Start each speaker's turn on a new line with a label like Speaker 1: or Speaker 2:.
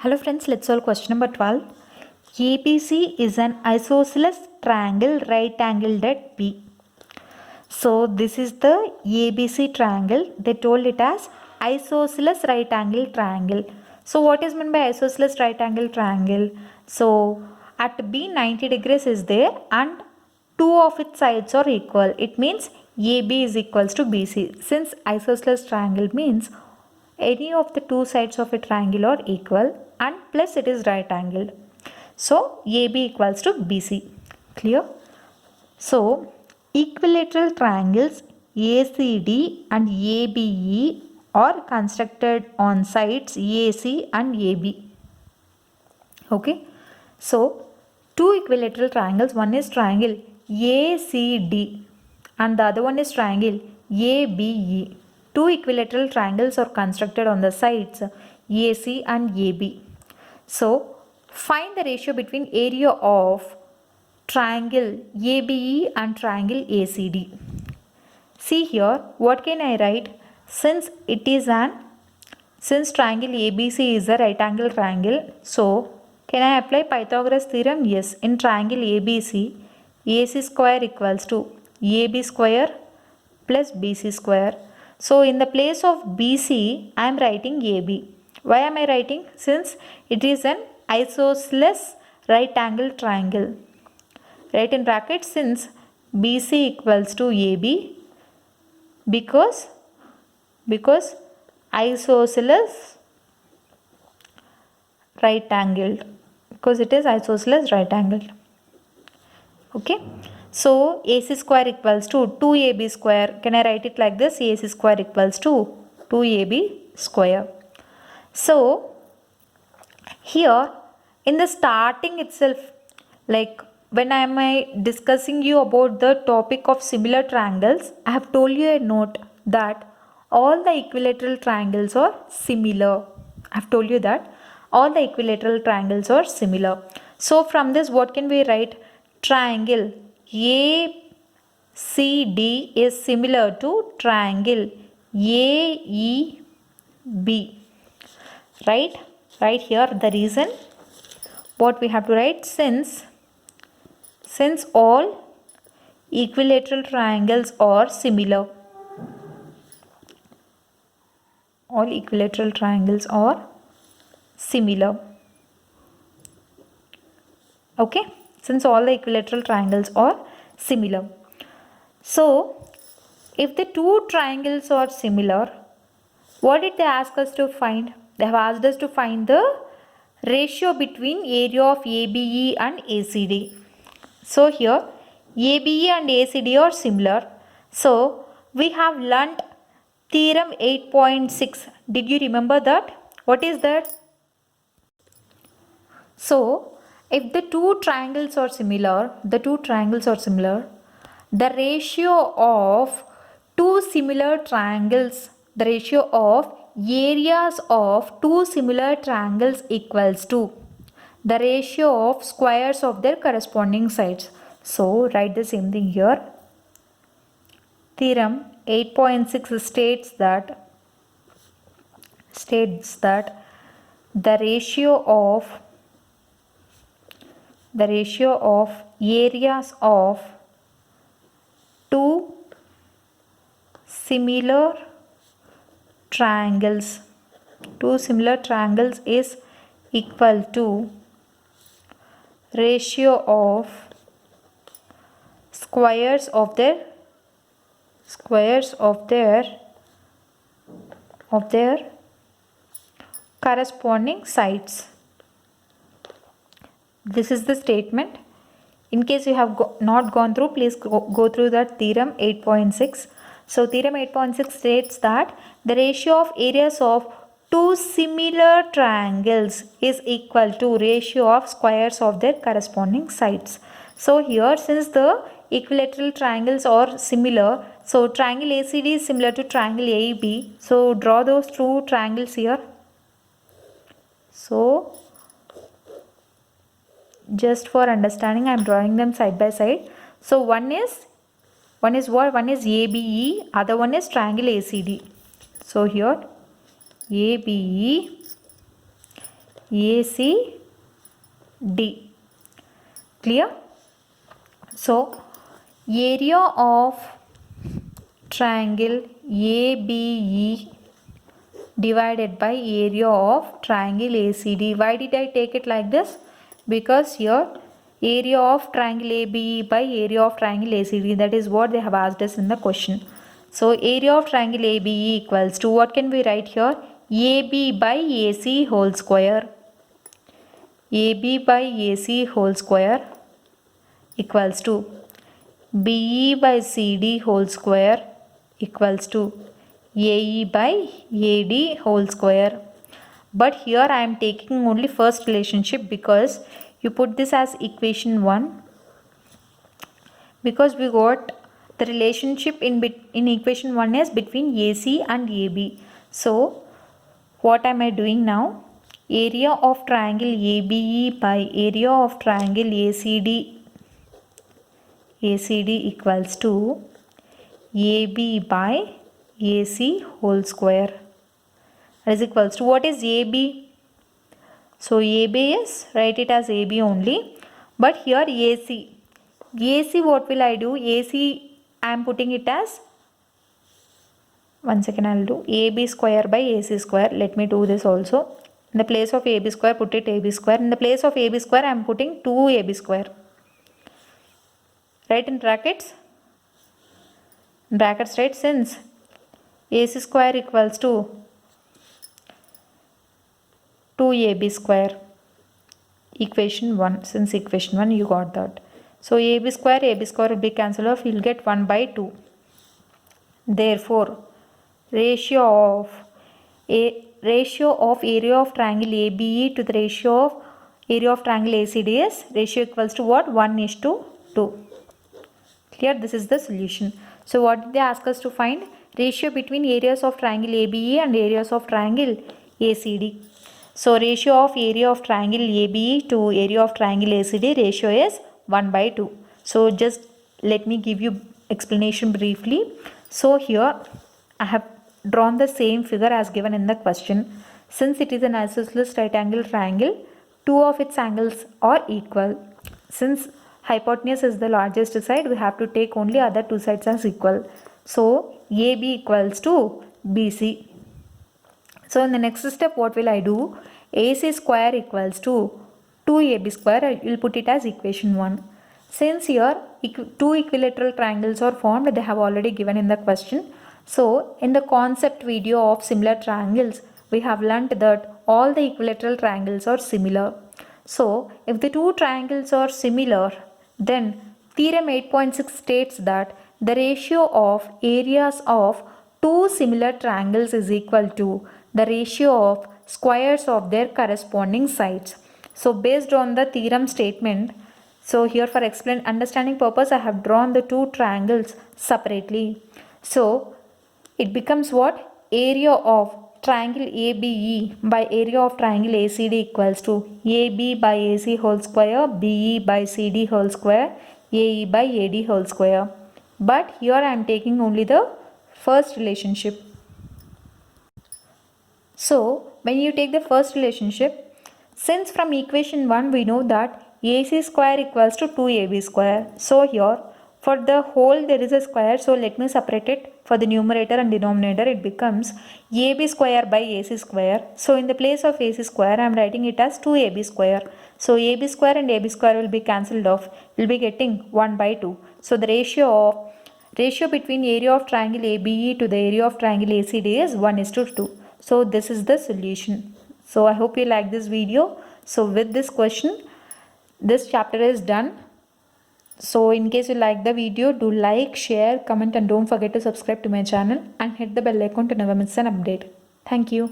Speaker 1: Hello friends, let's solve question number 12. ABC is an isosceles triangle right angled at B. So this is the ABC triangle. They told it as isosceles right angle triangle. So what is meant by isosceles right angle triangle? So at B 90 degrees is there and two of its sides are equal. It means AB is equals to BC. Since isosceles triangle means any of the two sides of a triangle are equal and plus it is right angled. So AB equals to BC. Clear? So equilateral triangles ACD and ABE are constructed on sides AC and AB. Okay. So two equilateral triangles, one is triangle ACD and the other one is triangle ABE. Two equilateral triangles are constructed on the sides AC and AB. So find the ratio between area of triangle ABE and triangle ACD. See here, what can I write? Since triangle ABC is a right angle triangle, so can I apply Pythagoras theorem? Yes. In triangle ABC, AC square equals to AB square plus BC square. So in the place of BC, I am writing AB. Why am I writing? Since it is an isosceles right angle triangle. Write in brackets since BC equals to AB because isosceles right angled, because it is isosceles right angled. Okay. So AC square equals to 2AB square. Can I write it like this? AC square equals to 2AB square. So here in the starting itself, like when I am discussing you about the topic of similar triangles, I have told you a note that all the equilateral triangles are similar. I have told you that all the equilateral triangles are similar. So from this, what can we write? Triangle ACD is similar to triangle AEB. Right? Right here the reason what we have to write, since all equilateral triangles are similar. All equilateral triangles are similar. Okay, since all the equilateral triangles are similar. So if the two triangles are similar, what did they ask us to find? They have asked us to find the ratio between area of ABE and ACD. So here ABE and ACD are similar. So we have learnt theorem 8.6. Did you remember that? What is that? So if the two triangles are similar, the ratio of two similar triangles, the ratio of areas of two similar triangles equals to the ratio of squares of their corresponding sides. So write the same thing here. Theorem 8.6 states that the ratio of areas of two similar triangles is equal to ratio of squares of their corresponding sides. This is the statement. In case you have not gone through, please go through that theorem 8.6. So theorem 8.6 states that the ratio of areas of two similar triangles is equal to ratio of squares of their corresponding sides. So here, since the equilateral triangles are similar, so triangle ACD is similar to triangle AEB. So draw those two triangles here. So just for understanding, I am drawing them side by side. So one is what? One is ABE, other one is triangle ACD. So here ABE ACD. Clear? So area of triangle ABE divided by area of triangle ACD. Why did I take it like this? Because here area of triangle ABE by area of triangle ACD, that is what they have asked us in the question. So area of triangle ABE equals to, what can we write here? AB by AC whole square. AB by AC whole square equals to BE by CD whole square equals to AE by AD whole square. But here I am taking only first relationship because you put this as equation 1, because we got the relationship in equation 1 is between AC and AB. So what am I doing now? Area of triangle ABE by area of triangle ACD equals to AB by AC whole square. That is equals to, what is AB? So AB is, write it as AB only. But here AC. AC, what will I do? AC, I am putting it as, one second, I will do AB square by AC square. Let me do this also. In the place of AB square, put it AB square. In the place of AB square, I am putting 2AB square. Write in brackets. In brackets, right? Since AC square equals to 2AB square. Equation 1. Since equation 1 you got that. So AB square will be cancelled off. You will get 1 by 2. Therefore, ratio of area of triangle ABE to the ratio of area of triangle ACD is ratio equals to what? 1:2. Clear? This is the solution. So what did they ask us to find? Ratio between areas of triangle ABE and areas of triangle ACD. So ratio of area of triangle ABE to area of triangle ACD ratio is 1:2. So just let me give you explanation briefly. So here I have drawn the same figure as given in the question. Since it is an isosceles right angle triangle, two of its angles are equal. Since hypotenuse is the largest side, we have to take only other two sides as equal. So AB equals to BC. So in the next step, what will I do? AC square equals to 2AB square. I will put it as equation 1. Since here two equilateral triangles are formed, they have already given in the question. So in the concept video of similar triangles, we have learnt that all the equilateral triangles are similar. So if the two triangles are similar, then theorem 8.6 states that the ratio of areas of two similar triangles is equal to the ratio of squares of their corresponding sides. So based on the theorem statement, so here for understanding purpose, I have drawn the two triangles separately. So it becomes what? Area of triangle ABE by area of triangle ACD equals to AB by AC whole square, BE by CD whole square, AE by AD whole square. But here I am taking only the first relationship. So when you take the first relationship, since from equation 1 we know that AC square equals to 2AB square. So here for the whole there is a square. So let me separate it. For the numerator and denominator, it becomes AB square by AC square. So in the place of AC square, I am writing it as 2AB square. So AB square and AB square will be cancelled off. We will be getting 1/2. So the ratio between area of triangle ABE to the area of triangle ACD is 1:2. So this is the solution. So I hope you like this video. So with this question, this chapter is done. So in case you like the video, do like, share, comment and don't forget to subscribe to my channel and hit the bell icon to never miss an update. Thank you.